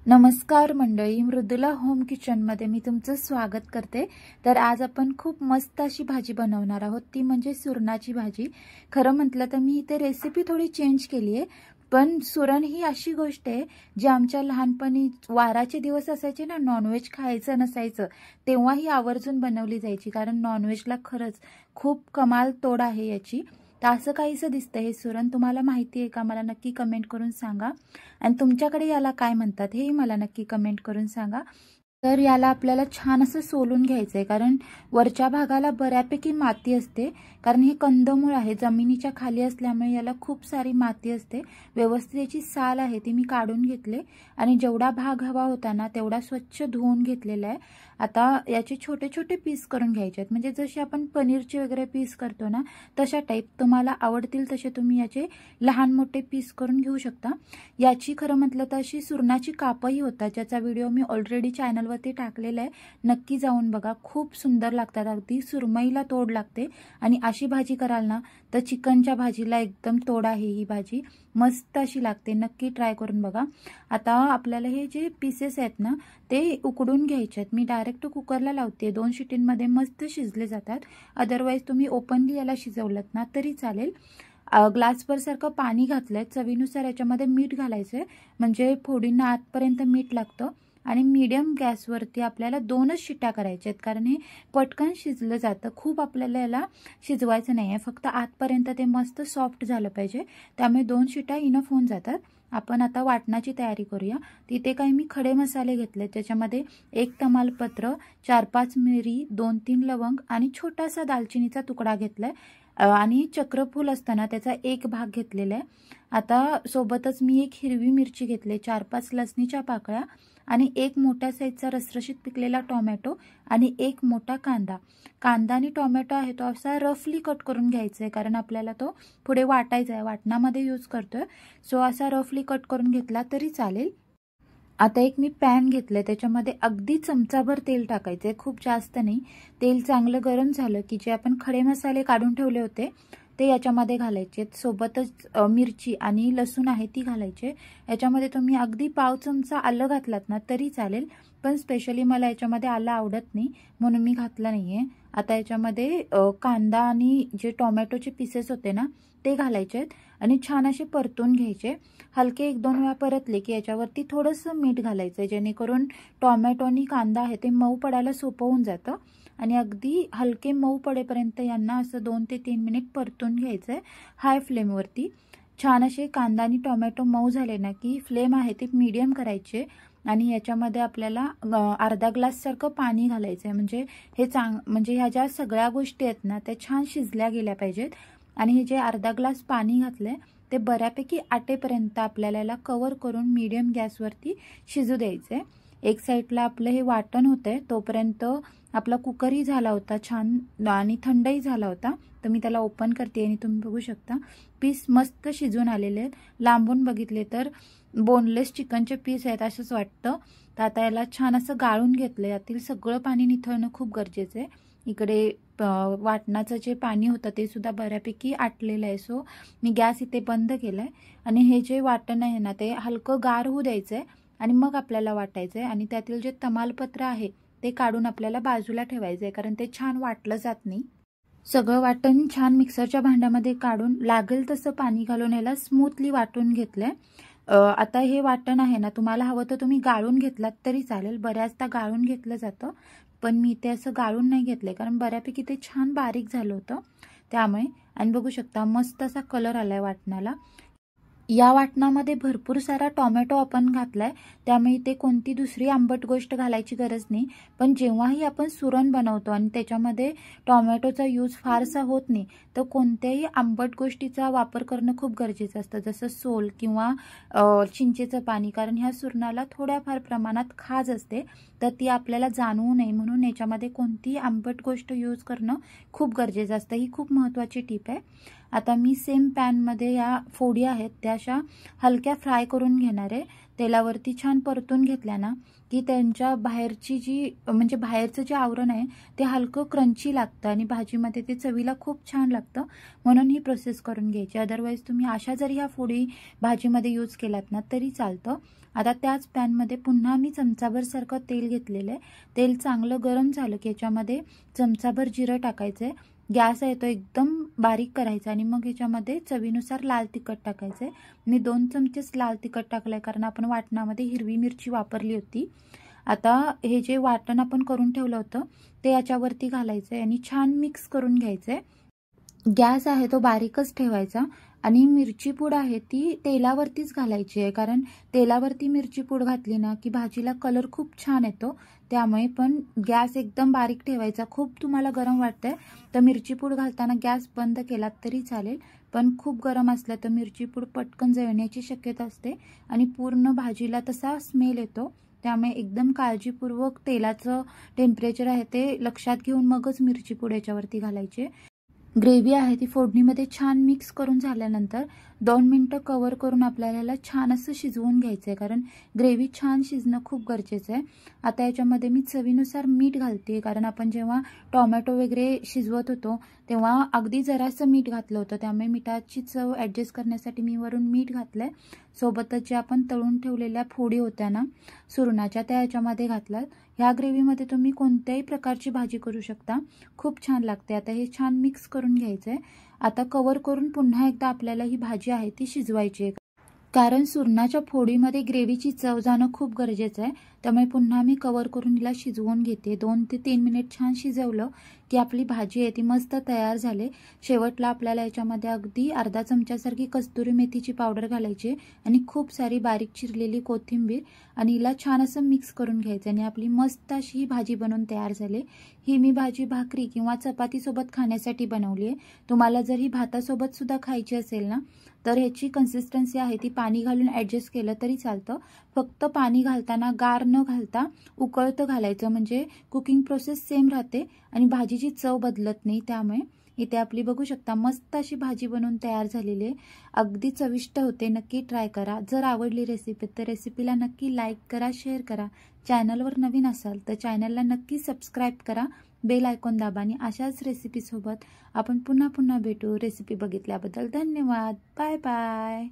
नमस्कार मंडळी, मृदुला होम किचनमध्ये मी तुमचं स्वागत करते। तर आज आपण खूप मस्त अशी भाजी बनवणार आहोत, ती म्हणजे सुरणाची भाजी। खरं म्हटलं तर मी इथे रेसिपी थोडी चेंज केली आहे, पण सुरण ही अशी गोष्ट आहे जी आमच्या लहानपणी वाराचे दिवस असायचे ना, नॉनव्हेज खायचं नसायचं तेव्हा ही आवर्जून बनवली जायची, कारण नॉनव्हेजला खरंच खूप कमाल तोड आहे याची। तर असं काहीसं दिसतं हे सुरण। तुम्हाला माहिती आहे का? मला नक्की कमेंट करून सांगा, आणि तुमच्याकडे याला काय म्हणतात हेही मला नक्की कमेंट करून सांगा। तर याला आपल्याला छान असं सोलून घ्यायचं आहे, कारण वरच्या भागाला बऱ्यापैकी माती असते, कारण हे कंदमूळ आहे, जमिनीच्या खाली असल्यामुळे याला खूप सारी माती असते। व्यवस्थित याची साल आहे ती मी काढून घेतले, आणि जेवढा भाग हवा होता ना तेवढा स्वच्छ धुवून घेतलेला आहे। आता याचे छोटे छोटे पीस करून घ्यायचे आहेत, म्हणजे जसे आपण पनीरचे वगैरे पीस करतो ना तशा टाईप। तुम्हाला आवडतील तसे तुम्ही याचे लहान मोठे पीस करून घेऊ शकता। याची खरं म्हटलं तर अशी सुरणाची कापही होतात, ज्याचा व्हिडिओ मी ऑलरेडी चॅनलवरती टाकलेला आहे, नक्की जाऊन बघा। खूप सुंदर लागतात, अगदी सुरमईला तोड लागते। आणि अशी भाजी कराल ना तर चिकनच्या भाजीला एकदम तोड आहे ही भाजी, मस्त अशी लागते, नक्की ट्राय करून बघा। आता आपल्याला हे जे पीसेस आहेत ना ते उकडून घ्यायचे आहेत। मी डायरेक्ट कुकरला लावते, 2 शिटींमध्ये मस्त शिजले जातात। अदरवाईज तुम्ही ओपनली याला शिजवलत ना तरी चालेल। ग्लासभर सारखं पाणी घातलंय, चवीनुसार याच्यामध्ये मीठ घालायचंय, म्हणजे फोडींना आतपर्यंत मीठ लागतं। आणि मीडियम गॅसवरती आपल्याला 2च शिट्या करायच्या आहेत, कारण हे पटकन शिजलं जातं। खूप आपल्याला याला शिजवायचं नाही आहे, फक्त आतपर्यंत ते मस्त सॉफ्ट झालं पाहिजे, त्यामुळे 2 शिट्या इनफ होऊन जातात। आपण आता वाटणाची तयारी करूया। तिथे काही मी खडे मसाले घेतले, त्याच्यामध्ये 1 तमालपत्र, 4-5 मिरी, 2-3 लवंग आणि छोटासा दालचिनीचा तुकडा घेतलाय, आणि चक्रफूल असताना त्याचा 1 भाग घेतलेला आहे। आता सोबतच मी 1 हिरवी मिरची घेतली, 4-5 लसणीच्या पाकळ्या, आणि 1 मोठ्या साईजचा रसरशीत पिकलेला टोमॅटो, आणि 1 मोठा कांदा। कांदा आणि टोमॅटो आहे तो असा रफली कट करून घ्यायचा आहे, कारण आपल्याला तो पुढे वाटायचा आहे, वाटणामध्ये यूज करतोय, सो असा रफली कट करून घेतला तरी चालेल। आता एक मी पॅन घेतलंय, त्याच्यामध्ये अगदी चमचाभर तेल टाकायचंय, खूप जास्त नाही। तेल चांगलं गरम झालं की जे आपण खडे मसाले काढून ठेवले होते ते याच्यामध्ये घालायचे, सोबतच मिरची आणि लसूण आहे ती घालायचे। याच्यामध्ये तुम्ही अगदी पाव चमचा आलं घातलात ना तरी चालेल, पण स्पेशली मला याच्यामध्ये आलं आवडत नाही म्हणून मी घातलं नाहीये। आता याच्यामध्ये कांदा आणि जे टोमॅटोचे पीसेस होते ना ते घालायचे आहेत, आणि छान असे परतून घ्यायचे। हलके 1-2 वेळा परतले की याच्यावरती थोडंसं मीठ घालायचं, जेणेकरून टोमॅटो आणि कांदा आहे ते मऊ पडायला सोपं होऊन जातं। आणि अगदी हलके मऊ पडेपर्यंत यांना असं 2 ते 3 मिनिट परतून घ्यायचंय हाय फ्लेमवरती। छान असे कांदा आणि टोमॅटो मऊ झाले ना की फ्लेम आहे ती मीडियम करायचे, आणि याच्यामध्ये आपल्याला अर्धा ग्लास सारखं पाणी घालायचंय, म्हणजे हे म्हणजे ह्या ज्या सगळ्या गोष्टी आहेत ना त्या छान शिजल्या गेल्या पाहिजेत। आणि हे जे अर्धा ग्लास पाणी घातलंय ते बऱ्यापैकी आटेपर्यंत आपल्याला याला कव्हर करून मीडियम गॅसवरती शिजू द्यायचंय। एक साईडला आपलं हे वाटण होतंय, तोपर्यंत आपला कुकरही झाला होता छान, आणि थंडही झाला होता। तर मी त्याला ओपन करते, आणि तुम्ही बघू शकता पीस मस्त शिजून आलेले आहेत। लांबून बघितले तर बोनलेस चिकनचे पीस आहेत असंच वाटतं। तर आता याला छान असं गाळून घेतलं, यातील सगळं पाणी निथळणं खूप गरजेचं आहे। इकडे वाटणाचं जे पाणी होतं ते सुद्धा बऱ्यापैकी आटलेलं आहे, सो मी गॅस इथे बंद केलाय। आणि हे जे वाटण आहे ना ते हलकं गार होऊ द्यायचंय, आणि मग आपल्याला वाटायचंय। आणि त्यातील जे तमालपत्र आहे ते काढून आपल्याला बाजूला ठेवायचंय, कारण ते छान वाटलं जात नाही। सगळं वाटण छान मिक्सरच्या भांड्यामध्ये काढून लागेल तसं पाणी घालून याला स्मूथली वाटून घेतलंय। आता हे वाटण आहे ना, तुम्हाला हवं तर तुम्ही गाळून घेतलात तरी चालेल, बऱ्याचदा गाळून घेतलं जातं, पण मी ते असं गाळून नाही घेतलंय, कारण बऱ्यापैकी ते छान बारीक झालं होतं त्यामुळे। आणि बघू शकता मस्त असा कलर आलाय वाटणाला। या वाटणामध्ये भरपूर सारा टोमॅटो आपण घातलाय, त्यामुळे ते कोणती दुसरी आंबट गोष्ट घालायची गरज नाही। पण जेव्हाही आपण सुरण बनवतो आणि त्याच्यामध्ये टोमॅटोचा यूज फारसा होत नाही, तर कोणत्याही आंबट गोष्टीचा वापर करणं खूप गरजेचं असतं, जसं सोल किंवा चिंचेचं पाणी, कारण ह्या सुरणाला थोड्याफार प्रमाणात खाज असते, तर ती आपल्याला जाणवू नये म्हणून याच्यामध्ये कोणतीही आंबट गोष्ट यूज करणं खूप गरजेचं असतं। ही खूप महत्त्वाची टिप आहे। आता मी सेम पॅनमध्ये या फोडी आहेत त्या अशा हलक्या फ्राय करून घेणार आहे। तेलावरती छान परतून घेतल्या ना की त्यांच्या बाहेरची जी म्हणजे बाहेरचं जे आवरण आहे ते हलकं क्रंची लागतं, आणि भाजीमध्ये ते चवीला खूप छान लागतं, म्हणून ही प्रोसेस करून घ्यायची। अदरवाईज तुम्ही अशा जरी ह्या फोडी भाजीमध्ये यूज केलात ना तरी चालतं। आता त्याच पॅनमध्ये पुन्हा मी चमचाभर सारखं तेल घेतलेलं आहे. तेल चांगलं गरम झालं की याच्यामध्ये चमचाभर जिरं टाकायचं आहे. गॅस आहे तो एकदम बारीक करायचा आणि मग याच्यामध्ये चवीनुसार लाल तिखट टाकायचं आहे. मी 2 चमचेच लाल तिखट टाकलं आहे कारण आपण वाटणामध्ये हिरवी मिरची वापरली होती. आता हे जे वाटण आपण करून ठेवलं होतं ते याच्यावरती घालायचं आहे आणि छान मिक्स करून घ्यायचं आहे. गॅस आहे तो बारीकच ठेवायचा आणि मिरची पूड आहे ती तेलावरतीच घालायची आहे कारण तेलावरती मिरची पूड घातली ना की भाजीला कलर खूप छान येतो. त्यामुळे पण गॅस एकदम बारीक ठेवायचा. खूप तुम्हाला गरम वाटतंय तर मिरची पूड घालताना गॅस बंद केलात तरी चालेल, पण खूप गरम असलं तर मिरची पूड पटकन जळण्याची शक्यता असते आणि पूर्ण भाजीला तसा स्मेल येतो. त्यामुळे एकदम काळजीपूर्वक तेलाचं टेम्परेचर आहे ते लक्षात घेऊन मगच मिरची पूड याच्यावरती घालायची. ग्रेव्ही आहे ती फोडणीमध्ये छान मिक्स करून झाल्यानंतर 2 मिनिटं कव्हर करून आपल्याला छान असं शिजवून घ्यायचं आहे कारण ग्रेव्ही छान शिजणं खूप गरजेचं आहे. आता याच्यामध्ये मी चवीनुसार मीठ घालते कारण आपण जेव्हा टोमॅटो वगैरे शिजवत होतो तेव्हा अगदी जरासं मीठ घातलं होतं. त्यामुळे मिठाची चव ॲडजस्ट करण्यासाठी मी वरून मीठ घातलं आहे. सोबतच जे आपण तळून ठेवलेल्या फोडी होत्या ना सुरणाच्या त्या याच्यामध्ये घातल्यात. ह्या ग्रेव्हीमध्ये तुम्ही कोणत्याही प्रकारची भाजी करू शकता, खूप छान लागते. आता हे छान मिक्स करून घ्यायचं आहे. आता कव्हर करून पुन्हा एकदा आपल्याला ही भाजी आहे ती शिजवायची आहे कारण सुरणाच्या फोडीमध्ये ग्रेव्हीची चव जाणं खूप गरजेचं आहे. त्यामुळे पुन्हा मी कव्हर करून हिला शिजवून घेते. 2 ते 3 मिनिट छान शिजवलं की आपली भाजी आहे ती मस्त तयार झाली. शेवटला आपल्याला याच्यामध्ये अगदी अर्धा चमच्यासारखी कस्तुरी मेथीची पावडर घालायची आणि खूप सारी बारीक चिरलेली कोथिंबीर आणि हिला छान असं मिक्स करून घ्यायचं आणि आपली मस्त अशी ही भाजी बनवून तयार झाली. ही मी भाजी भाकरी किंवा चपातीसोबत खाण्यासाठी बनवली आहे. तुम्हाला जर ही भातासोबत सुद्धा खायची असेल ना तर ह्याची कन्सिस्टन्सी आहे ती पाणी घालून ॲडजस्ट केलं तरी चालतं. फक्त पाणी घालताना गार न घालता उकळतं घालायचं म्हणजे कुकिंग प्रोसेस सेम राहते आणि भाजीची चव बदलत नाही. त्यामुळे इथे आपली बघू शकता मस्त अशी भाजी बनवून तयार झालेली आहे. अगदी चविष्ट होते. नक्की ट्राय करा. जर आवडली रेसिपी तर रेसिपीला नक्की लाईक करा, शेअर करा. चॅनलवर नवीन असाल तर चॅनलला नक्की सबस्क्राईब करा, बेल आयकॉन दाबा आणि अशाच रेसिपीसोबत आपण पुन्हा भेटू. रेसिपी बघितल्याबद्दल धन्यवाद. Bye bye.